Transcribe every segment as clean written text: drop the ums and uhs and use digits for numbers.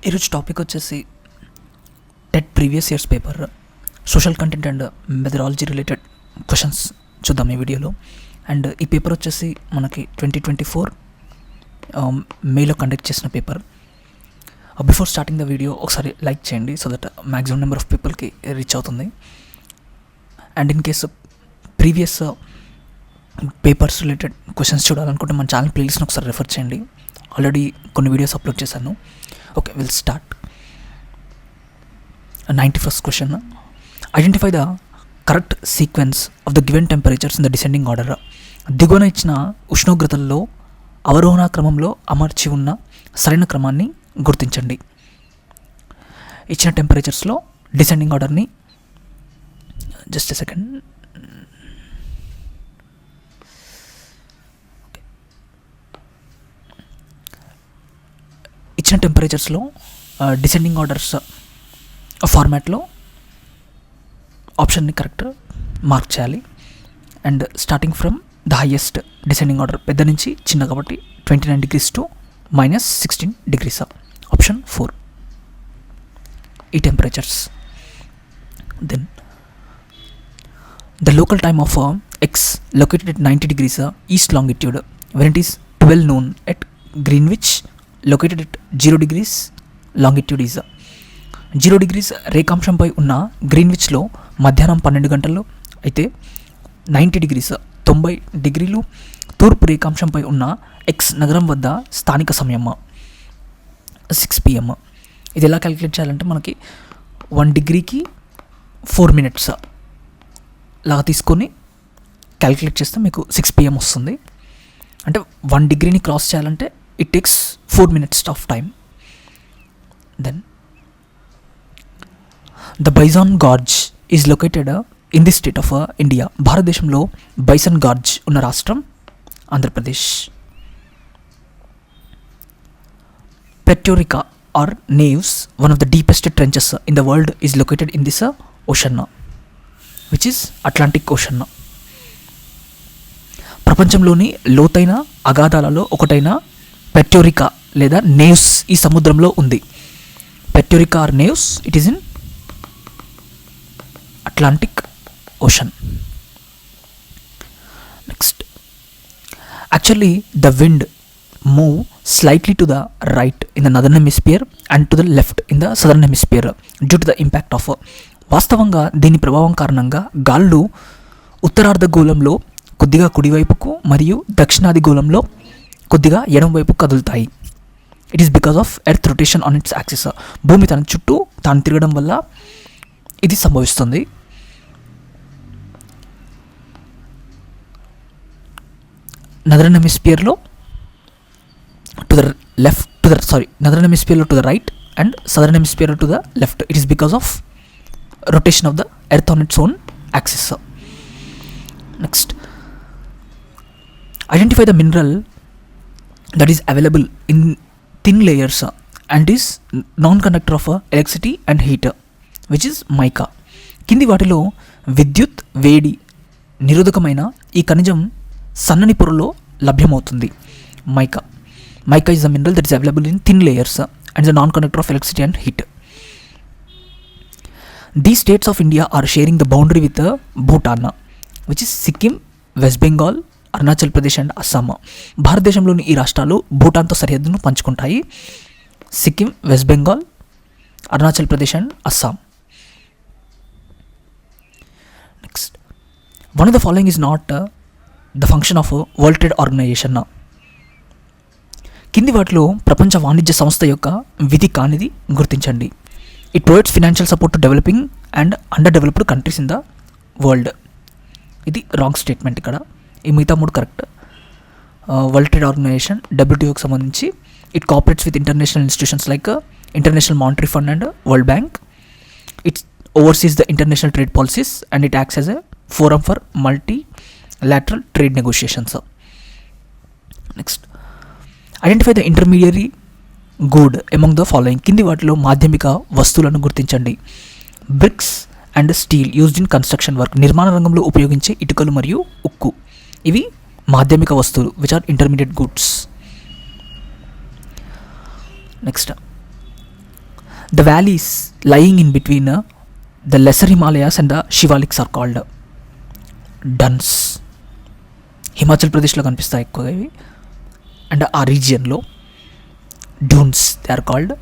ఈరోజు టాపిక్ వచ్చేసి TET previous years paper social content and methodology related questions చూద్దాం ఈ వీడియోలో. అండ్ ఈ పేపర్ వచ్చేసి మనకి 2024 మేలో కండక్ట్ చేసిన paper. Before starting the video ఒకసారి లైక్ చేయండి so that maximum number of పీపుల్కి రీచ్ అవుతుంది. And in case previous papers related questions చూడాలనుకుంటే మన ఛానల్ ప్లేలిస్ట్ని ఒకసారి రెఫర్ చేయండి. ఆల్రెడీ కొన్ని వీడియోస్ అప్లోడ్ చేశాను. Okay, will start. 91st question, identify the correct sequence of the given temperatures in the descending order. దిగువన ఇచ్చిన ఉష్ణోగ్రతల్లో అవరోహణ క్రమంలో అమర్చి ఉన్న సరైన క్రమాన్ని గుర్తించండి. ఇచ్చిన టెంపరేచర్స్లో డిసెండింగ్ ఆర్డర్ని జస్ట్ ఎ సెకండ్. ఇచ్చిన టెంపరేచర్స్లో డిసెండింగ్ ఆర్డర్స్ ఫార్మాట్లో ఆప్షన్ని కరెక్ట్ మార్క్ చేయాలి. And starting from the highest descending order, పెద్ద నుంచి చిన్న కాబట్టి 29 degrees to -16 degrees, ఆప్షన్ 4 ఈ temperatures. Then the local time of X located at 90 degrees east longitude when it is 12 noon at Greenwich located at 0 degrees longitude is 0 degrees రేఖాంశంపై ఉన్న గ్రీన్విచ్లో మధ్యాహ్నం 12 గంటల్లో అయితే 90 degrees 90 డిగ్రీలు తూర్పు రేఖాంశంపై ఉన్న ఎక్స్ నగరం వద్ద స్థానిక సమయం 6 PM. ఇది ఎలా క్యాలిక్యులేట్ చేయాలంటే మనకి 1 డిగ్రీకి 4 minutes లాగా తీసుకొని క్యాలిక్యులేట్ చేస్తే మీకు 6 PM వస్తుంది. అంటే 1 డిగ్రీని క్రాస్ చేయాలంటే it takes 4 minutes of time. Then the bison gorge is located in the state of India. భారతదేశంలో బైసన్ గార్జ్ ఉన్న రాష్ట్రం Andhra Pradesh. పెట్రోరికా or naves, one of the deepest trenches in the world, is located in this ocean, which is Atlantic Ocean. ప్రపంచంలోని లోతైన అగాధాలలో ఒకటైన పెట్రోరికా లేదా నేవ్స్ ఈ సముద్రంలో ఉంది. Puerto Rico or Nevis, it is in Atlantic ocean. Next, actually the wind move slightly to the right in the northern hemisphere and to the left in the southern hemisphere due to the impact of. వాస్తవంగా దీని ప్రభావం కారణంగా గాళ్ళు ఉత్తరార్ధగోళంలో కొద్దిగా కుడివైపుకు మరియు దక్షిణాదిగోళంలో కొద్దిగా ఎడమ వైపు కదులుతాయి. It is because of earth rotation on its axis. భూమి తన చుట్టూ తాను తిరగడం వల్ల ఇది సంభవిస్తుంది. నదర్న్ హెమిస్ఫియర్లో టు ద లెఫ్ట్ నదర్న్ హెమిస్ఫియర్లో to the right and southern hemisphere to the left. It is because of rotation of the earth on its own axis. Next, identify the mineral that is available in thin layers and is non-conductor of electricity and heat, which is mica. కింది వాటిలో విద్యుత్ వేడి నిరోధకమైన ఈ ఖనిజం సన్నని పొరలో లభ్యమవుతుంది. Mica is a mineral that is available in thin layers and is a non-conductor of electricity and heat. These states of India are sharing the boundary with Bhutan, which is Sikkim, West Bengal, Arunachal Pradesh and Assam. భారతదేశంలోని ఈ రాష్ట్రాలు భూటాన్తో సరిహద్దును పంచుకుంటాయి. Sikkim, West Bengal, Arunachal Pradesh and Assam. Next, one of the following is not the function of World Trade Organization. కింది వాటిలో ప్రపంచ వాణిజ్య సంస్థ యొక్క విధి కానిది గుర్తించండి. It provides financial support to developing and under developed countries in the world. ఇది రాంగ్ స్టేట్మెంట్ ఇక్కడ. ఈ మిగతా 3 కరెక్ట్. వరల్డ్ ట్రేడ్ ఆర్గనైజేషన్ WTOకి సంబంధించి it cooperates with international institutions like International Monetary Fund and World Bank. Its oversees the international trade policies and it acts as a forum for multilateral trade negotiations. Next, identify the intermediary good among the following. కింది వాటిలో మాధ్యమిక వస్తువులను గుర్తించండి. Bricks and steel used in construction work. నిర్మాణ రంగంలో ఉపయోగించే ఇటుకలు మరియు ఉక్కు ఇవి మాధ్యమిక వస్తువులు, which are intermediate goods. Next, The valleys lying in between the lesser Himalayas and the Shivaliks are called duns. Himachal ప్రదేశ్లో కనిపిస్తాయి ఎక్కువగా ఇవి. అండ్ ఆ రీజియన్లో డూన్స్ దే ఆర్ కాల్డ్.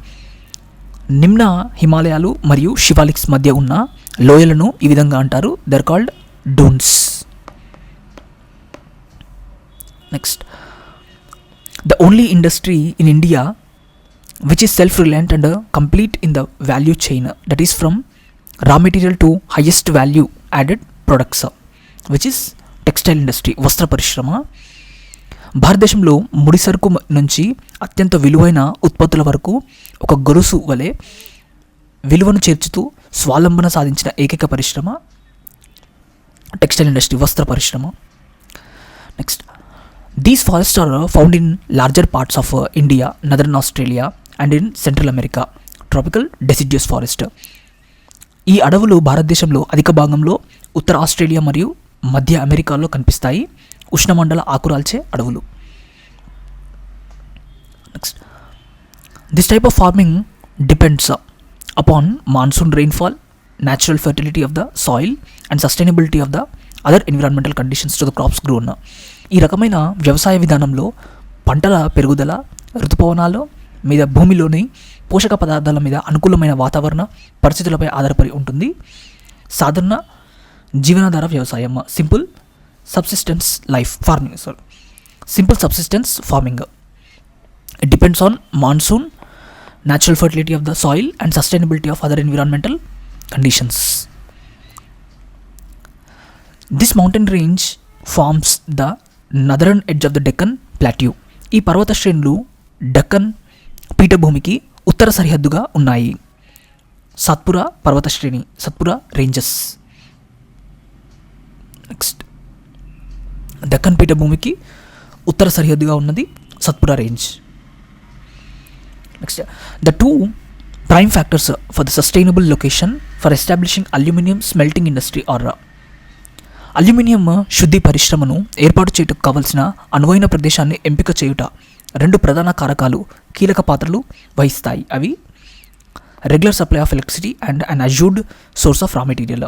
నిమ్న హిమాలయాలు మరియు శివాలిక్స్ మధ్య ఉన్న లోయలను ఈ విధంగా అంటారు, they are called Doons. Next, the only industry in India which is self-reliant and complete in the value chain, that is from raw material to highest value added products, which is textile industry, వస్త్ర పరిశ్రమ. భారతదేశంలో ముడి సరుకు నుంచి అత్యంత విలువైన ఉత్పత్తుల వరకు ఒక గొలుసు వలె విలువను చేర్చుతూ స్వావలంబన సాధించిన ఏకైక పరిశ్రమ టెక్స్టైల్ ఇండస్ట్రీ, వస్త్ర పరిశ్రమ. Next, these forests are found in larger parts of India, northern Australia and in central America, tropical deciduous forest. ఈ అడవులు భారతదేశంలో అధిక భాగంలో ఉత్తర ఆస్ట్రేలియా మరియు మధ్య అమెరికాలో కనిపిస్తాయి, ఉష్ణమండల ఆకురాల్చే అడవులు. Next, this type of farming depends upon monsoon rainfall, natural fertility of the soil and sustainability of the other environmental conditions to the crops grown. ఈ రకమైన వ్యవసాయ విధానంలో పంటల పెరుగుదల, ఋతుపవనాలు మీద, భూమిలోని పోషక పదార్థాల మీద, అనుకూలమైన వాతావరణ పరిస్థితులపై ఆధారపడి ఉంటుంది. సాధారణ జీవనాధార వ్యవసాయం, simple subsistence life farming, simple subsistence farming. It depends on monsoon, natural fertility of the soil and sustainability of other environmental conditions. This mountain range forms the northern edge of the Deccan plateau. ఈ పర్వత శ్రేణులు డెక్కన్ పీఠభూమికి ఉత్తర సరిహద్దుగా ఉన్నాయి. సత్పురా పర్వత శ్రేణి, Satpura ranges. Next, Deccan పీఠభూమికి ఉత్తర సరిహద్దుగా ఉన్నది Satpura range. Next, the two prime factors for the sustainable location for establishing aluminium smelting industry are aluminium శుద్ధి పరిశ్రమను ఏర్పాటు చేయుటకు కావలసిన అనువైన ప్రదేశాన్ని ఎంపిక చేయుట రెండు ప్రధాన కారకాలు కీలక పాత్రలు వహిస్తాయి. అవి regular supply of electricity and an assured source of raw material,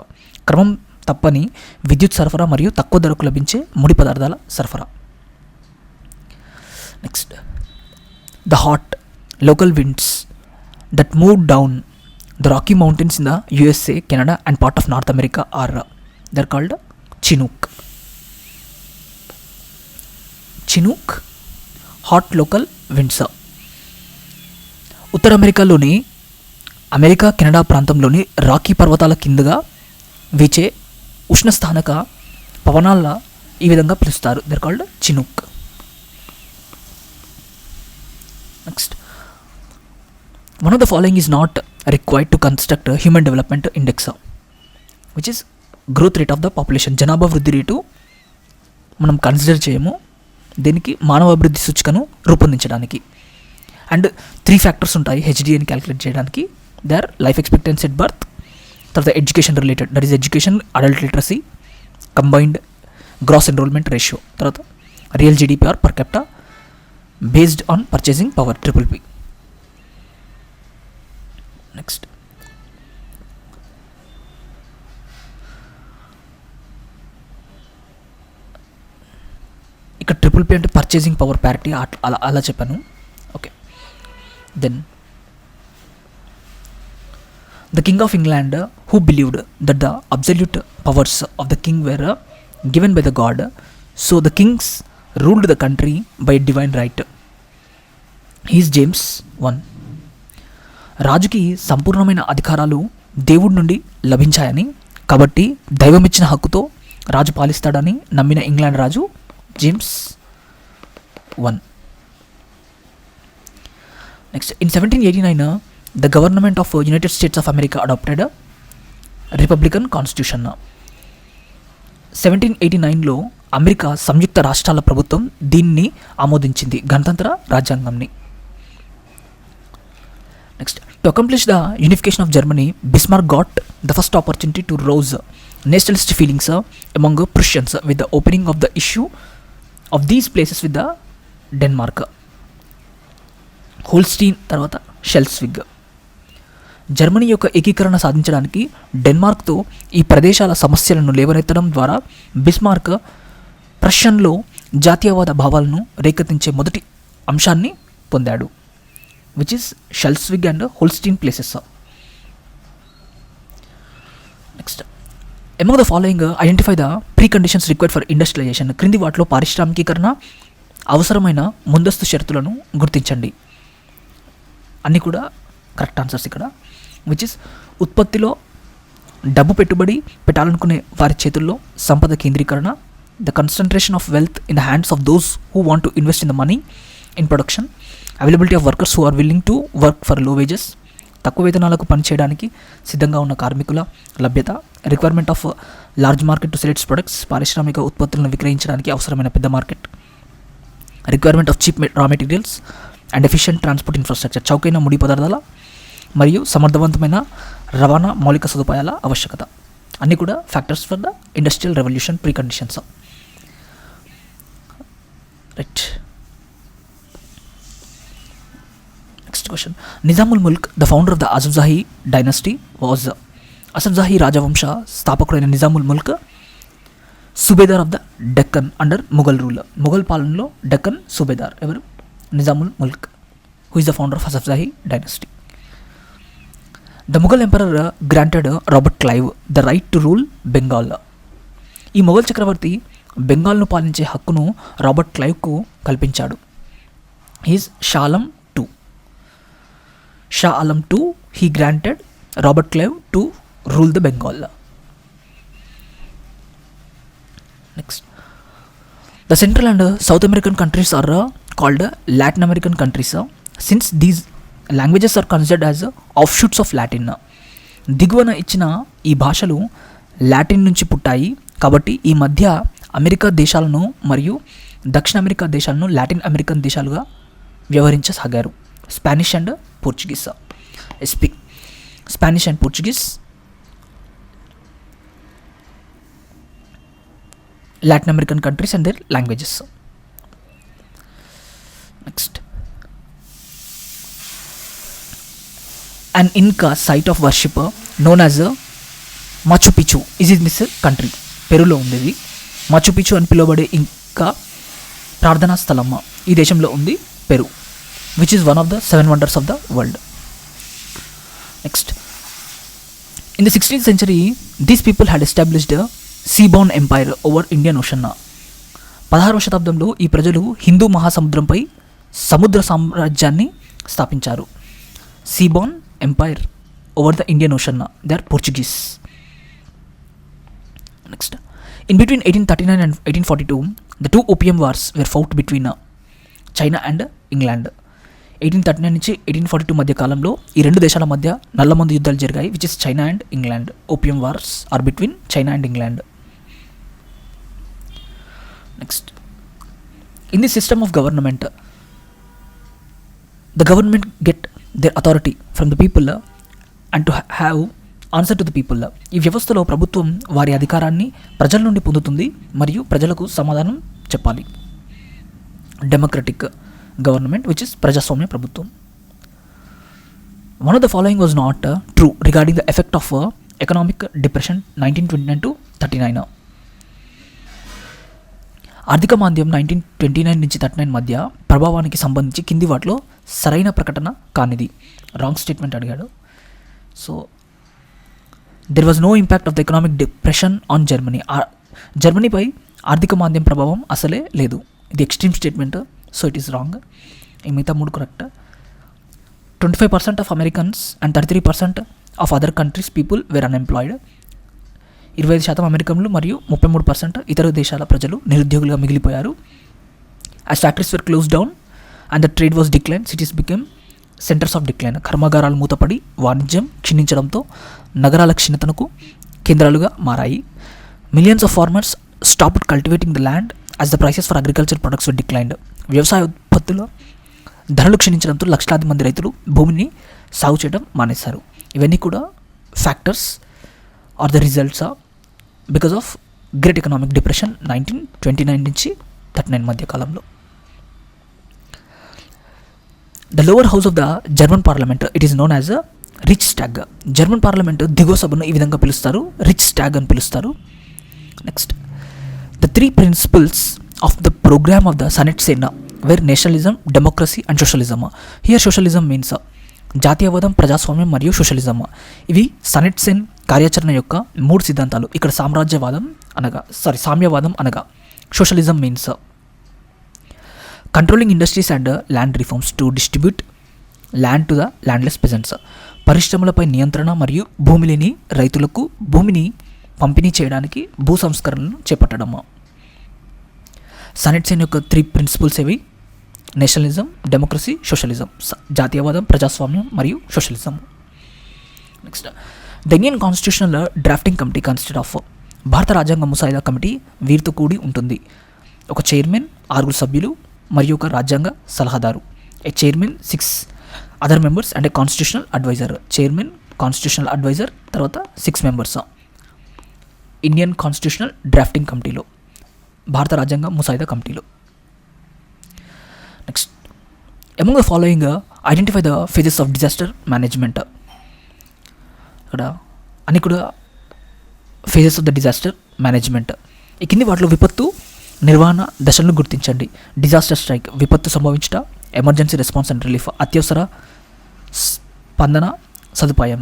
క్రమం తప్పని విద్యుత్ సరఫరా మరియు తక్కువ ధరకు లభించే ముడి పదార్థాల సరఫరా. Next, the hot local winds that move down the Rocky mountains in the USA, Canada and part of north America are they are called chinook. Chinook hot local winds. ఉత్తర అమెరికాలోని అమెరికా, కెనడా ప్రాంతంలోని Rocky పర్వతాల కిందగా వీచే ఉష్ణస్థానక పవనాల ఈ విధంగా పిలుస్తారు, they are called chinook. Next, one of the following is not required to construct human development index, which is growth rate of the population. జనాభా వృద్ధి రేటు మనం కన్సిడర్ చేయము దీనికి, మానవ అభివృద్ధి సూచికను రూపొందించడానికి. అండ్ 3 ఫ్యాక్టర్స్ ఉంటాయి హెచ్డిఎని క్యాలిక్యులేట్ చేయడానికి. They are life expectancy at birth, తర్వాత education related, that is education, adult literacy, combined gross enrolment ratio, తర్వాత real GDP or per capita based on purchasing power, PPP. Next, ఇక్కడ PPP అంటే purchasing power parity, అలా చెప్పాను. Okay, then the king of England who believed that the absolute powers of the king were given by the god, so the kings ruled the country by divine right. He's James 1. రాజుకి సంపూర్ణమైన అధికారాలు దేవుడి నుండి లభించాయని, కాబట్టి దైవమిచ్చిన హక్కుతో రాజు పాలిస్తాడని నమ్మిన England రాజు James 1. Next, in 1789 the government of United States of America adopted republican constitution. 1789లో అమెరికా సంయుక్త రాష్ట్రాల ప్రభుత్వం దీన్ని ఆమోదించింది, గణతంత్ర రాజ్యాంగంని. Next, to accomplish the unification of Germany, Bismarck got the first opportunity to rouse nationalist feelings among Prussians with the opening of the issue of these places with the Denmark. Holstein తర్వాత Schleswig. Germany యొక్క ఏకీకరణ సాధించడానికి డెన్మార్క్తో ఈ ప్రదేశాల సమస్యలను లేవనెత్తడం ద్వారా Bismarck ప్రష్యన్లో జాతీయవాద భావాలను రేకెత్తించే మొదటి అంశాన్ని పొందాడు, which is Schleswig and Holstein places. Next, among the following identify the pre conditions required for industrialisation. క్రింది వాటిలో పారిశ్రామికీకరణ అవసరమైన ముందస్తు షరతులను గుర్తించండి. అన్నీ కూడా కరెక్ట్ ఆన్సర్స్ ఇక్కడ. విచ్ ఇస్ ఉత్పత్తిలో డబ్బు పెట్టుబడి పెట్టాలనుకునే వారి చేతుల్లో సంపద కేంద్రీకరణ, the concentration of wealth in the hands of those who want to invest in the money in production, availability of workers who are willing to work for లో వేజెస్, తక్కువ వేతనాలకు పనిచేయడానికి సిద్ధంగా ఉన్న కార్మికుల లభ్యత, requirement of large market to cell it's products, పారిశ్రామిక ఉత్పత్తులను విక్రయించడానికి అవసరమైన పెద్ద మార్కెట్, రిక్వైర్మెంట్ ఆఫ్ చీప్ రా materials and efficient transport infrastructure, చౌకైన ముడి పదార్థాల మరియు సమర్థవంతమైన రవాణా మౌలిక సదుపాయాల ఆవశ్యకత. అన్నీ కూడా factors for the industrial revolution pre conditions. Right. Next question, Nizamul Mulk the founder of the Asaf Jahi dynasty was. Asaf Jahi రాజవంశ స్థాపకుడైన Nizamul Mulk subedar of the Deccan under Mughal rule. Mughal పాలనలో డెక్కన్ సుబేదార్ ఎవరు? Nizamul Mulk, who is the founder of Asaf Jahi dynasty. The Mughal emperor granted Robert Clive the right to rule Bengal. ఈ మొఘల్ చక్రవర్తి బెంగాల్ను పాలించే హక్కును రాబర్ట్ క్లైవ్కు కల్పించాడు. He's Shah Alam two he granted Robert Clive to rule the Bengal. Next, the central and south American countries are called Latin American countries since these languages are considered as offshoots of Latin. దిగువన ఇచ్చిన ఈ భాషలు Latin నుంచి పుట్టాయి కాబట్టి ఈ మధ్య America దేశాలను మరియు దక్షిణ అమెరికా దేశాలను లాటిన్ అమెరికన్ దేశాలుగా వ్యవహరించసాగారు. Spanish and Portuguese. Spanish and Portuguese Latin American countries and their languages. Next, an Inca site of worship known as Machu Picchu is in this country. పెరులో ఉంది ఇది. మాచు పిచ్చు అని పిలువబడే ఇంకా ప్రార్థనా స్థలం ఈ దేశంలో ఉంది, Peru, which is one of the 7 wonders of the world. Next, in the 16th century these people had established seaborne empire over Indian ocean. 16వ శతాబ్దంలో ఈ ప్రజలు హిందూ మహాసముద్రంపై సముద్ర సామ్రాజ్యాన్ని స్థాపించారు. Seaborne empire over the Indian ocean, they are Portuguese. Next, in between 1839 and 1842 the 2 opium wars were fought between China and England. 1839 నుంచి 1842 మధ్య కాలంలో ఈ రెండు దేశాల మధ్య నల్లమందు యుద్ధాలు జరిగాయి, which is China and England. Opium wars are between China and England. Next, in the system of government the government get their authority from the people and to have answer to the people. ఈ వ్యవస్థలో ప్రభుత్వం వారి అధికారాన్ని ప్రజల నుండి పొందుతుంది మరియు ప్రజలకు సమాధానం చెప్పాలి. డెమోక్రటిక్ గవర్నమెంట్, విచ్ ఇస్ ప్రజాస్వామ్య ప్రభుత్వం. One of the following was not true regarding the effect of economic depression 1929 to 39. ఆర్థిక మాంద్యం 1929 నుంచి 39 మధ్య ప్రభావానికి సంబంధించి కింది వాటిలో సరైన ప్రకటన కానిది. రాంగ్ స్టేట్మెంట్ అడిగాడు. So there was no impact of the economic depression on Germany. జర్మనీపై ఆర్థిక మాంద్యం ప్రభావం అసలే లేదు. ఇది extreme statement, so it is wrong. ఈ మిగతా 3 correct. 25% of Americans and 33% of other countries people were unemployed. 25% అమెరికన్లు మరియు 33% ఇతర దేశాల ప్రజలు నిరుద్యోగులుగా మిగిలిపోయారు. As factories were close down and the trade was decline, cities became centres of decline. కర్మాగారాలు మూతపడి వాణిజ్యం క్షీణించడంతో నగరాల క్షీణతకు కేంద్రాలుగా మారాయి. Millions of farmers stopped cultivating the land as the prices for agriculture products were declined. వ్యవసాయ ఉత్పత్తుల ధరలు క్షీణించడంతో లక్షలాది మంది రైతులు భూమిని సాగు చేయడం మానేశారు. ఇవన్నీ కూడా factors are the results because of great economic depression 1929 నుంచి 39 మధ్య కాలంలో. The lower house of the German parliament, it is known as Reichstag. German parliament దిగువ సభను ఈ విధంగా పిలుస్తారు, రిచ్ స్టాగ్ అని పిలుస్తారు. Next, the three principles of the programme of the Sun Yat sen were nationalism, democracy and socialism. Here socialism means జాతీయవాదం, ప్రజాస్వామ్యం మరియు సోషలిజం. ఇవి సనెట్ సేన్ కార్యాచరణ యొక్క 3 సిద్ధాంతాలు. ఇక్కడ సామ్యవాదం అనగా socialism means controlling industries and land reforms to distribute land to the landless pageants. పరిశ్రమలపై నియంత్రణ మరియు భూమి లేని రైతులకు భూమిని పంపిణీ చేయడానికి భూ సంస్కరణలను చేపట్టడం. సనెట్ సేన్ యొక్క 3 ప్రిన్సిపల్స్ ఏవి? Nationalism, democracy, socialism. జాతీయవాదం, ప్రజాస్వామ్యం మరియు socialism. Next, the Indian constitutional drafting committee consist of. భారత రాజ్యాంగ ముసాయిదా కమిటీ వీరితో కూడి ఉంటుంది. ఒక చైర్మన్, 6 సభ్యులు మరియు ఒక రాజ్యాంగ సలహాదారు. A chairman, 6 other members and a constitutional adviser. Chairman, constitutional adviser, తర్వాత 6 మెంబర్స్ ఇండియన్ కాన్స్టిట్యూషనల్ డ్రాఫ్టింగ్ కమిటీలో, భారత రాజ్యాంగ ముసాయిదా కమిటీలో. Next, among the following identify the phases of disaster management. ఇక్కడ అన్ని కూడా phases of the disaster management. ఈ కింది వాటిలో విపత్తు నిర్వహణ దశలను గుర్తించండి. డిజాస్టర్ స్ట్రైక్, విపత్తు సంభవించుట. ఎమర్జెన్సీ రెస్పాన్స్ అండ్ రిలీఫ్, అత్యవసర స్పందన సదుపాయం.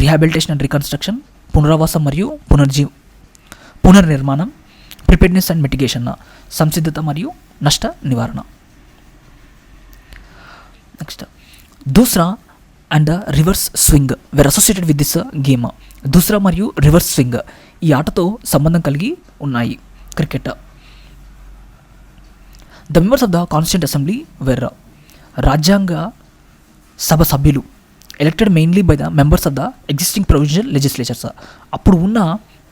రిహాబిలిటేషన్ అండ్ రీకన్స్ట్రక్షన్, పునరావాసం మరియు పునర్నిర్మాణం. ప్రిపేర్నెస్ అండ్ మిటిగేషన్, సంసిద్ధత మరియు నష్ట నివారణ. Next, doosra and reverse swing were associated with this game. Doosra మరియు రివర్స్ స్వింగ్ ఈ ఆటతో సంబంధం కలిగి ఉన్నాయి. Cricket. The members of the constituent assembly were రాజ్యాంగ సభ సభ్యులు elected mainly by the members of the existing provincial legislatures. అప్పుడు ఉన్న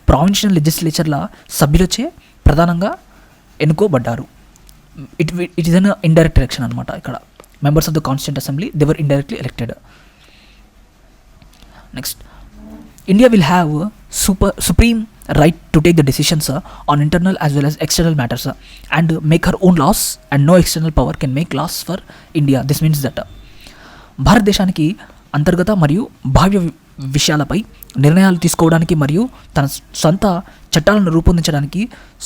ప్రావిన్షియల్ లెజిస్లేచర్ల సభ్యులచే ప్రధానంగా ఎన్నుకోబడ్డారు. It is an indirect election అనమాట. ఇక్కడ members of the constituent assembly they were indirectly elected. Next, India will have supreme right to take the decisions on internal as well as external matters and make her own laws, and no external power can make laws for India. This means that భారతదేశానికి అంతర్గత మరియు బాహ్య విషయాలపై నిర్ణయాలు తీసుకోవడానికి మరియు తన సొంత చట్టాలను రూపొందించడానికి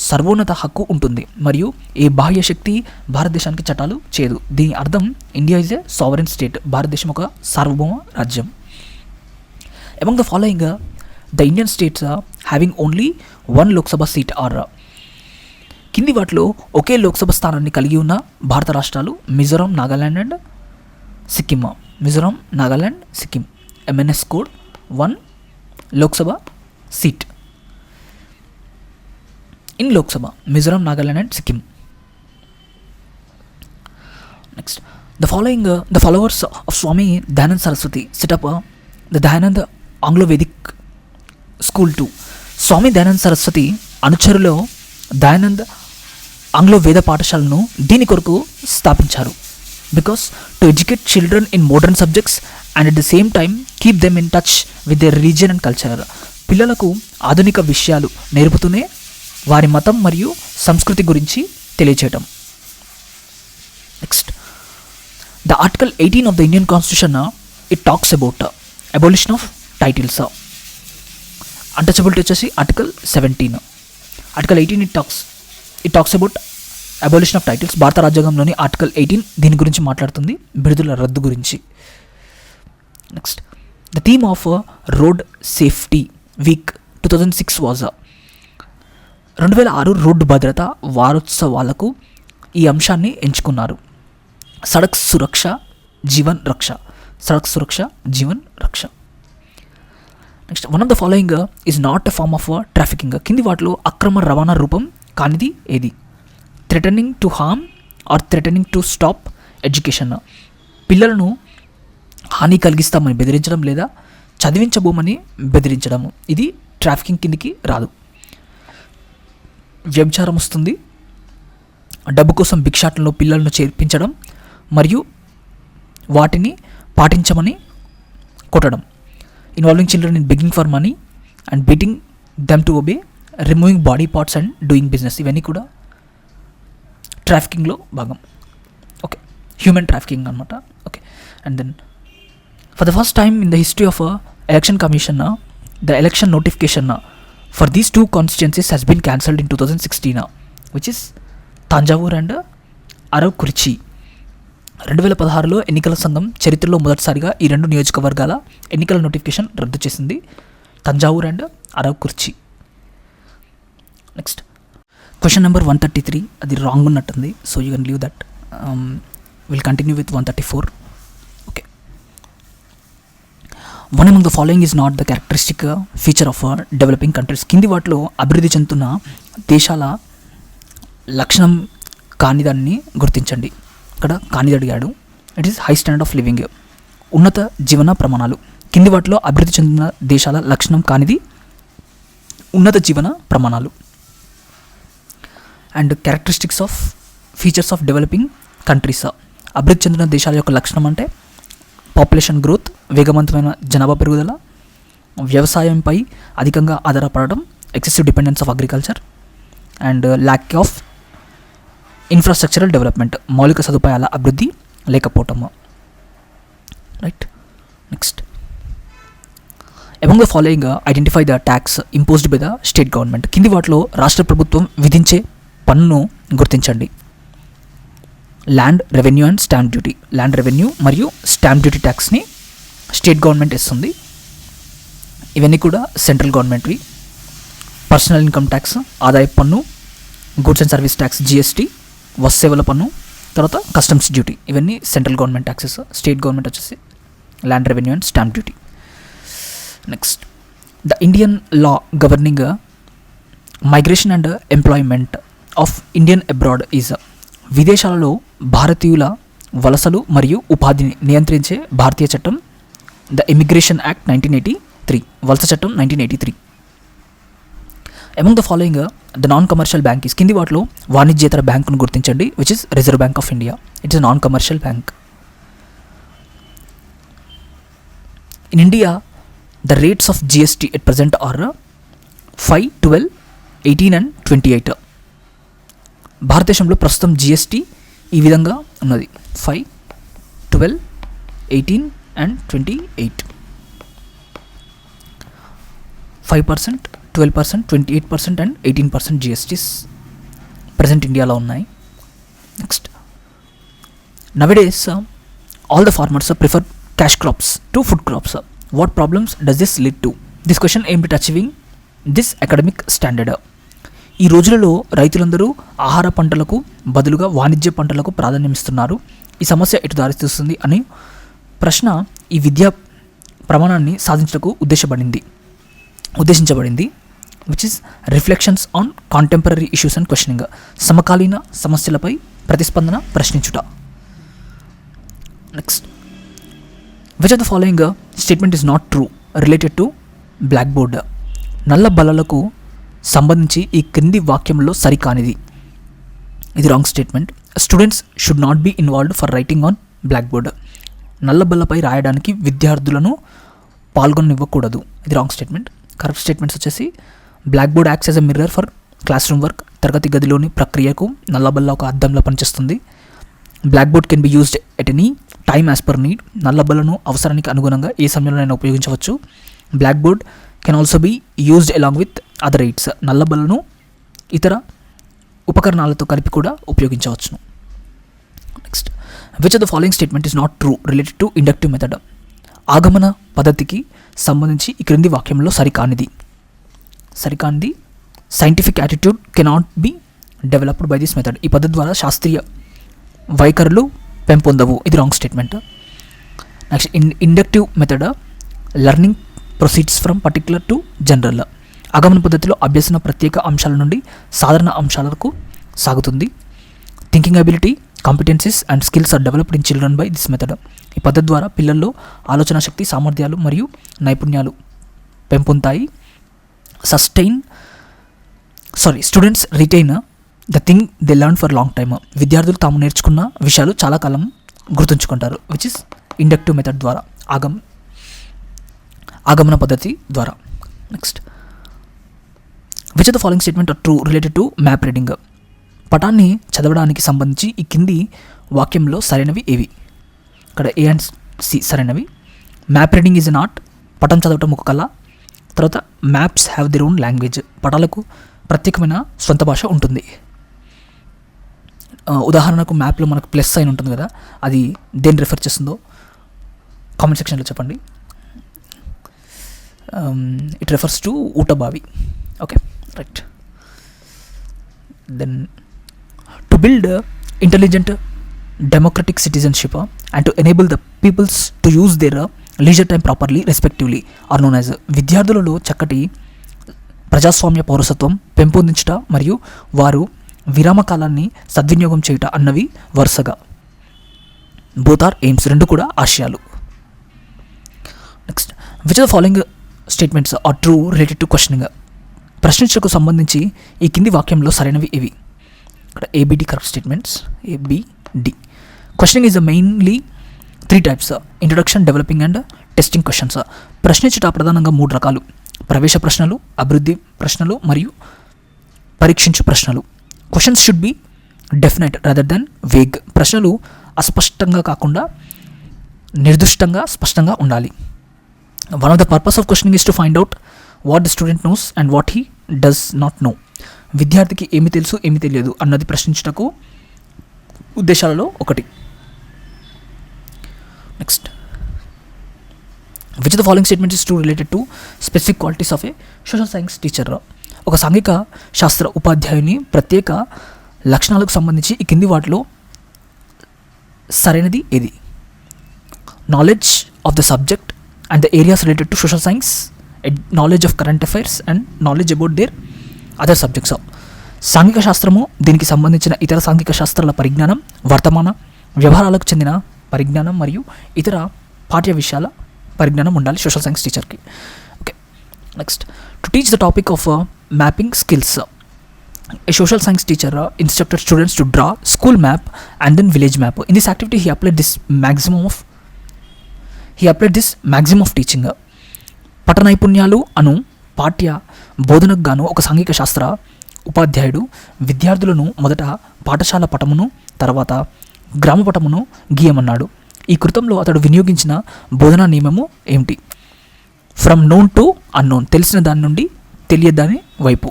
సర్వోన్నత హక్కు ఉంటుంది, మరియు ఏ బాహ్య శక్తి భారతదేశానికి చట్టాలు చేయదు. దీని అర్థం India is a sovereign state. భారతదేశం ఒక సార్వభౌమ రాజ్యం. Among the following, the Indian states having only one Lok Sabha seat are. కింది వాటిలో ఒకే లోక్సభ స్థానాన్ని కలిగి ఉన్న భారత రాష్ట్రాలు Mizoram, Nagaland and Sikkim. Mizoram, Nagaland, Sikkim. MNS code 1 Lok Sabha seat in Lok Sabha. Mizoram, Nagaland and Sikkim. Next, the followers of Swami Dayanand Saraswati set up the Dayanand Anglo Vedic school 2. Swami Dayanand Saraswati అనుచరులో Dayanand Anglo Veda పాఠశాలను దీని కొరకు స్థాపించారు. Because to educate children in modern subjects and at the same time keep them in touch with their religion and culture. పిల్లలకు ఆధునిక విషయాలు నేర్పుతూనే వారి మతం మరియు సంస్కృతి గురించి తెలియచేయటం. Next, the article 18 of the Indian constitution it talks about abolition of titles. Untouchability వచ్చేసి article 17. Article 18 it talks about abolition of titles. భారత రాజ్యాంగంలోని ఆర్టికల్ 18 దీని గురించి మాట్లాడుతుంది, బిరుదుల రద్దు గురించి. Next, the theme of road safety week 2006 was 2006 road భద్రత వారోత్సవాలకు ఈ అంశాన్ని ఎంచుకున్నారు. సడక్ సురక్ష జీవన్ రక్ష. Sadak Suraksha Jeevan Raksha. Next, one of the following is not a form of trafficking. కింది వాటిలో అక్రమ రవాణా రూపం కానిది ఏది? Threatening to harm or threatening to stop education. పిల్లలను హాని కలిగిస్తామని బెదిరించడం లేదా చదివించబోమని బెదిరించడము, ఇది ట్రాఫికింగ్ కిందికి రాదు. వ్యభిచారం వస్తుంది. డబ్బు కోసం భిక్షాటనలో పిల్లలను చేర్పించడం మరియు వాటిని పాటించమని కొట్టడం. Involving children in begging for money and beating them to obey, removing body parts and doing business, ఇవన్నీ కూడా ట్రాఫికింగ్లో భాగం. ఓకే, హ్యూమన్ ట్రాఫికింగ్ అనమాట. Okay, and then For the first time in the history of election commission, the election notification for these two constituencies has been cancelled in 2016, which is Thanjavur and Aravakurichi. 2016లో ఎన్నికల సంఘం చరిత్రలో మొదటిసారిగా ఈ రెండు నియోజకవర్గాల ఎన్నికల నోటిఫికేషన్ రద్దు చేసింది, Thanjavur and Aravakurichi. Next question number 133, అది రాంగ్ ఉన్నట్టుంది, so you can leave that. Will continue with 134. Okay. One among the following is not the characteristic feature of developing countries. కింది వాటిలో అభివృద్ధి చెందుతున్న దేశాల లక్షణం కానిదాన్ని గుర్తించండి. ఇక్కడ కానిది అడిగాడు. It is high standard of living, ఉన్నత జీవన ప్రమాణాలు. కింది వాటిలో అభివృద్ధి చెందిన దేశాల లక్షణం కానిది ఉన్నత జీవన ప్రమాణాలు. And characteristics of features of developing countries. అభివృద్ధి చెందిన దేశాల యొక్క లక్షణం అంటే పాపులేషన్ గ్రోత్, వేగవంతమైన జనాభా పెరుగుదల, వ్యవసాయంపై అధికంగా ఆధారపడడం, excessive dependence of agriculture, and lack of infrastructural development, మౌలిక సదుపాయాల అభివృద్ధి లేకపోవటము. Right. Next, among the following identify the tax imposed by the state government. కింది వాటిలో రాష్ట్ర ప్రభుత్వం విధించే పన్నును గుర్తించండి. Land revenue and stamp duty. Land revenue మరియు స్టాంప్ డ్యూటీ ట్యాక్స్ని స్టేట్ గవర్నమెంట్ ఇస్తుంది. ఇవన్నీ కూడా సెంట్రల్ గవర్నమెంట్వి. పర్సనల్ ఇన్కమ్ ట్యాక్స్, ఆదాయ పన్ను, goods and service tax GST, వస్తు సేవల పన్ను, తర్వాత కస్టమ్స్ డ్యూటీ, ఇవన్నీ central government taxes. State government వచ్చేసి land revenue and stamp duty. Next, the Indian law governing migration and employment of Indian abroad is. విదేశాలలో భారతీయుల వలసలు మరియు ఉపాధిని నియంత్రించే భారతీయ చట్టం ద ఇమిగ్రేషన్ యాక్ట్ 1983, వలస చట్టం 1983. Among the following the non commercial bank is. కింది వాటిలో వాణిజ్యేతర బ్యాంకును గుర్తించండి. Which is Reserve Bank of India. It is non commercial bank. In India the rates of GST at present are 5, 12, 18 and 28. భారతదేశంలో ప్రస్తుతం GST ఈ విధంగా ఉన్నది: 5, 12, 18 and 28. 5%, 12%, 28% and 18% జిఎస్టీస్ ప్రజెంట్ ఇండియాలో ఉన్నాయి. Next, nowadays all the farmers prefer cash crops to food crops. What problems does this lead to? This question aimed at achieving this academic standard. ఈ రోజులలో రైతులందరూ ఆహార పంటలకు బదులుగా వాణిజ్య పంటలకు ప్రాధాన్యమిస్తున్నారు. ఈ సమస్య ఎటు దారితీస్తుంది అని ప్రశ్న ఈ విద్యా ప్రమాణాన్ని సాధించడానికి ఉద్దేశించబడింది. Which is reflections on contemporary issues and questioning. సమకాలీన సమస్యలపై ప్రతిస్పందన ప్రశ్నించుట. Next, which of the following statement is not true related to black board. నల్ల బల్లలకు సంబంధించి ఈ క్రింది వాక్యంలో సరికానిది. ఇది wrong statement. Students should not be involved for writing on black board. నల్ల బల్లపై రాయడానికి విద్యార్థులను పాల్గొనివ్వకూడదు. ఇది రాంగ్ స్టేట్మెంట్. కరెక్ట్ స్టేట్మెంట్స్ వచ్చేసి black board acts as a mirror for class room work. తరగతి గదిలోని ప్రక్రియకు నల్లబల్ల ఒక అద్దంలో పనిచేస్తుంది. Black board can be used at any time as per need. నల్లబల్లను అవసరానికి అనుగుణంగా ఏ సమయంలోనైనా ఉపయోగించవచ్చు. Black board can also be used along with other aids. నల్లబల్లను ఇతర ఉపకరణాలతో కలిపి కూడా ఉపయోగించవచ్చును. Next, which of the following statement is not true related to inductive method. ఆగమన పద్ధతికి సంబంధించి ఈ క్రింది వాక్యంలో సరికానిది. Scientific attitude cannot be developed by this method. ఈ పద్ధతి ద్వారా శాస్త్రీయ వైఖరులు పెంపొందవు. ఇది wrong statement. Next, inductive method learning proceeds from particular to general. ఆగమన పద్ధతిలో అభ్యసన ప్రత్యేక అంశాల నుండి సాధారణ అంశాలకు సాగుతుంది. Thinking ability, competencies and skills are developed in children by this method. ఈ పద్ధతి ద్వారా పిల్లల్లో ఆలోచన శక్తి, సామర్థ్యాలు మరియు నైపుణ్యాలు పెంపొందుతాయి. Students retain the thing they learn for long time. విద్యార్థులు తాము నేర్చుకున్న విషయాలు చాలా కాలం గుర్తుంచుకుంటారు. విచ్ ఇస్ ఇండక్టివ్ మెథడ్ ద్వారా, ఆగమన పద్ధతి ద్వారా. Next, which of the following statement are true related to map reading. పటాన్ని చదవడానికి సంబంధించి ఈ కింది వాక్యంలో సరైనవి ఏవి? ఇక్కడ ఏ అండ్ సి సరైనవి. Map reading is an art, పటం చదవటం ఒక కళ. తర్వాత maps have their own language, పటాలకు ప్రత్యేకమైన సొంత భాష ఉంటుంది. ఉదాహరణకు మ్యాప్లో మనకు ప్లస్ సైన్ ఉంటుంది కదా, అది దేన్ని రిఫర్ చేస్తుందో కామెంట్ సెక్షన్లో చెప్పండి. ఇట్ రెఫర్స్ టు ఊటబావి. Okay, right. Then to build intelligent democratic citizenship and to enable the peoples to use their leisure time properly respectively are known as. విద్యార్థులలో చక్కటి ప్రజాస్వామ్య పౌరసత్వం పెంపొందించుట మరియు వారు విరామకాలాన్ని సద్వినియోగం చేయుట అన్నవి వరుసగా. బోత్ ఆర్ ఎయిమ్స్, రెండు కూడా ఆశయాలు. Next, which are the following statements are true related to questioning. ప్రశ్నించకు సంబంధించి ఈ కింది వాక్యంలో సరైనవి ఇవి. ఇక్కడ A B D correct statements. A B D. Questioning is mainly 3 types: introduction, developing and testing questions. ప్రశ్నించుట ప్రధానంగా 3 రకాలు: ప్రవేశ ప్రశ్నలు, అభివృద్ధి ప్రశ్నలు మరియు పరీక్షించు ప్రశ్నలు. Questions should be definite rather than vague. ప్రశ్నలు అస్పష్టంగా కాకుండా నిర్దిష్టంగా స్పష్టంగా ఉండాలి. One of the purpose of questioning is to find out what the student knows and what he does not know. విద్యార్థికి ఏమి తెలుసు ఏమి తెలియదు అన్నది ప్రశ్నించుటకు ఉద్దేశాలలో ఒకటి. Next, which the following statement is true related to specific qualities of a social science teacher. ఒక సాంఘిక శాస్త్ర ఉపాధ్యాయుని ప్రత్యేక లక్షణాలకు సంబంధించి ఈ కింది వాటిలో సరైనది ఏది? Knowledge of the subject and the areas related to social science, knowledge of current affairs and knowledge about their other subjects. సాంఘిక శాస్త్రము, దీనికి సంబంధించిన ఇతర సాంఘిక శాస్త్రాల పరిజ్ఞానం, వర్తమాన వ్యవహారాలకు చెందిన పరిజ్ఞానం మరియు ఇతర పాఠ్య విషయాల పరిజ్ఞానం ఉండాలి సోషల్ సైన్స్ టీచర్కి. Okay, next, to teach the topic of mapping skills. A social science teacher instructed students to draw school map and then village map. In this activity, he applied this maximum of teaching. పఠన నైపుణ్యాలు అను పాఠ్య బోధనకు గాను ఒక సాంఘిక శాస్త్ర ఉపాధ్యాయుడు విద్యార్థులను మొదట పాఠశాల పటమును తర్వాత గ్రామ పటమును గీయమన్నాడు. ఈ కృతంలో అతడు వినియోగించిన బోధనా నియమము ఏమిటి? ఫ్రమ్ నోన్ టు అన్నోన్, తెలిసిన దాని నుండి తెలియని వైపు,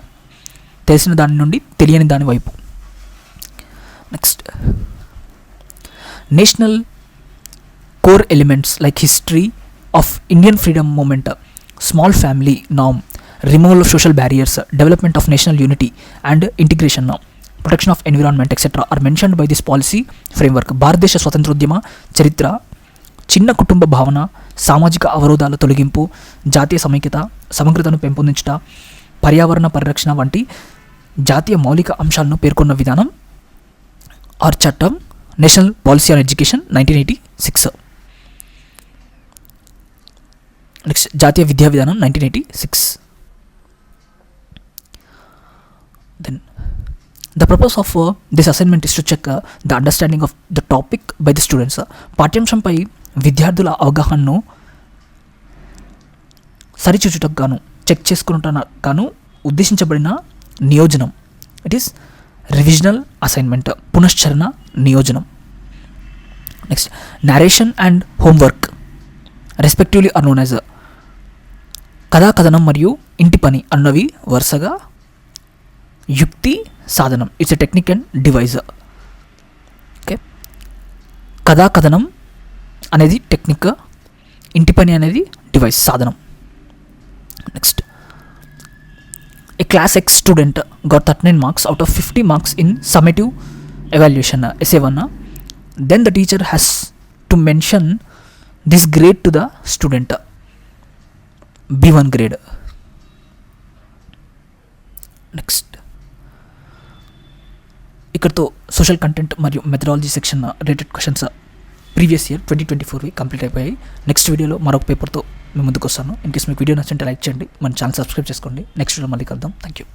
తెలిసిన దాని నుండి తెలియని దాని వైపు. Next, national core elements like history of Indian freedom movement, small family నామ్, removal of social barriers, development of national unity and integration, protection of environment etcetera are mentioned by this policy framework. భారతదేశ స్వతంత్రోద్యమ చరిత్ర, చిన్న కుటుంబ భావన, సామాజిక అవరోధాల తొలగింపు, జాతీయ సమైక్యత సమగ్రతను పెంపొందించుట, పర్యావరణ పరిరక్షణ వంటి జాతీయ మౌలిక అంశాలను పేర్కొన్న విధానం ఆర్ చట్టం national policy on education 1986. Next, జాతీయ విద్యా విధానం 1986. Then the purpose of this assignment is to check the understanding of the topic by the students. పాఠ్యాంశంపై విద్యార్థుల అవగాహనను సరిచూచుటకు గాను చెక్ చేసుకున్నట గాను ఉద్దేశించబడిన నియోజనం. ఇట్ ఈస్ రివిజనల్ అసైన్మెంట్, పునశ్చరణ నియోజనం. Next, narration and homework respectively are known as. కథా కథనం మరియు ఇంటి పని అన్నవి వరుసగా యుక్తి సాధనం. It's a technique and device. Okay, కథా కథనం అనేది టెక్నిక్, ఇంటి పని అనేది డివైస్ సాధనం. Next, a class X student got 39 marks out of 50 marks in summative evaluation essay 1. Then the teacher has to mention this grade to the student, B1 grade. Next, ఇక్కడతో social content మరియు methodology section related questions previous year 2024 complete అయిపోయాయి. Next వీడియోలో మరొక పేపర్తో మేము ముందుకు వస్తాను. In case మీకు వీడియో నచ్చింటే లైక్ చేయండి, మన ఛానల్ సబ్స్క్రైబ్ చేసుకోండి. నెక్స్ట్ వీడియో మళ్ళీ కలుద్దాం. Thank you.